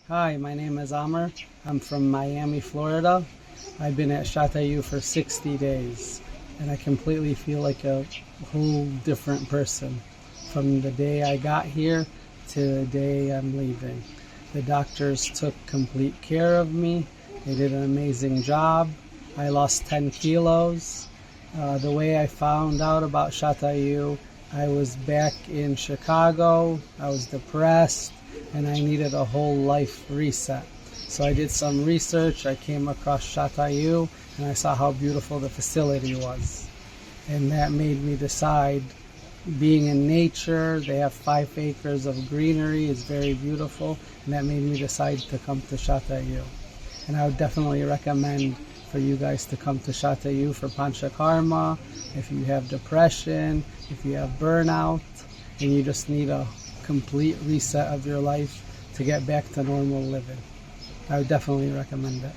Hi, my name is Amr. I'm from Miami, Florida. I've been at Shathayu for 60 days, and I completely feel like a whole different person from the day I got here to the day I'm leaving. The doctors took complete care of me. They did an amazing job. I lost 10 kilos. The way I found out about Shathayu, I was back in Chicago. I was depressed, and I needed a whole life reset. So I did some research. I came across Shathayu, and I saw how beautiful the facility was. And that made me decide, being in nature, they have 5 acres of greenery, it's very beautiful, and that made me decide to come to Shathayu. And I would definitely recommend for you guys to come to Shathayu for Panchakarma, if you have depression, if you have burnout, and you just need a complete reset of your life to get back to normal living. I would definitely recommend it.